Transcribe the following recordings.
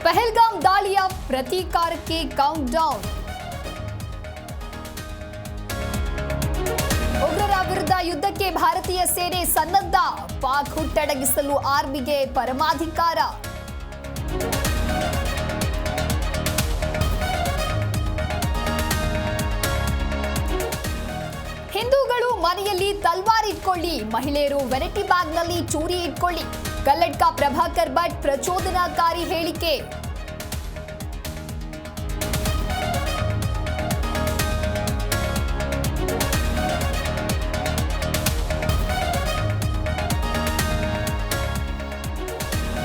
ಪಹಲ್ಗಾಮ್ ದಾಳಿಯ ಪ್ರತೀಕಾರಕ್ಕೆ count down. ಉಗ್ರರ ವಿರುದ್ಧ ಯುದ್ಧಕ್ಕೆ ಭಾರತೀಯ ಸೇನೆ ಸನ್ನದ್ಧ. ಪಾಕ್ ಹುಟ್ಟಡಗಿಸಲು ಆರ್ಮಿಗೆ ಪರಮಾಧಿಕಾರ. ಹಿಂದೂಗಳು ಮನೆಯಲ್ಲಿ ತಲ್ವಾರ್ ಇಟ್ಕೊಳ್ಳಿ, ಮಹಿಳೆಯರು ವೆರೈಟಿ ಬ್ಯಾಗ್ನಲ್ಲಿ ಚೂರಿ ಇಟ್ಕೊಳ್ಳಿ. ಕಲ್ಲಡ್ಕ ಪ್ರಭಾಕರ್ ಭಟ್ ಪ್ರಚೋದನಾಕಾರಿ ಹೇಳಿಕೆ.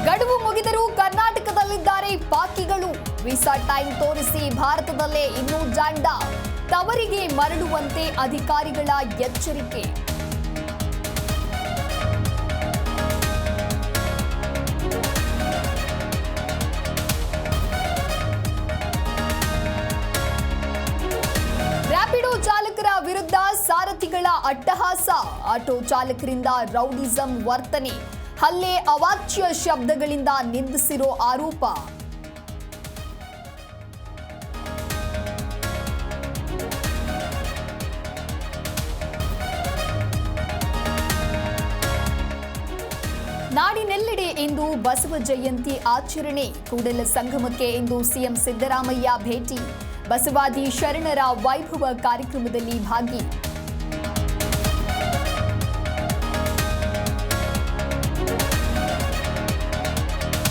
ಗಡುವು ಮುಗಿದರೂ ಕರ್ನಾಟಕದಲ್ಲಿದ್ದಾರೆ ಪಾಕಿಗಳು. ವೀಸಾ ಟೈಮ್ ತೋರಿಸಿ ಭಾರತದಲ್ಲೇ ಇನ್ನೂ ಜಾಂಡ. ತವರಿಗೆ ಮರಳುವಂತೆ ಅಧಿಕಾರಿಗಳ ಎಚ್ಚರಿಕೆ. ರ್ಯಾಪಿಡೋ ಚಾಲಕರ ವಿರುದ್ಧ ಸಾರಥಿಗಳ ಅಟ್ಟಹಾಸ. ಆಟೋ ಚಾಲಕರಿಂದ ರೌಡಿಸಂ ವರ್ತನೆ. ಹಲ್ಲೆ, ಅವಾಚ್ಯ ಶಬ್ದಗಳಿಂದ ನಿಂದಿಸಿರೋ ಆರೋಪ. ನಾಡಿನೆಲ್ಲೆಡೆ ಇಂದು ಬಸವ ಜಯಂತಿ ಆಚರಣೆ. ಕೂಡಲ ಸಂಗಮಕ್ಕೆ ಇಂದು ಸಿಎಂ ಸಿದ್ದರಾಮಯ್ಯ ಭೇಟಿ. ಬಸವಾದಿ ಶರಣರ ವೈಭವ ಕಾರ್ಯಕ್ರಮದಲ್ಲಿ ಭಾಗಿ.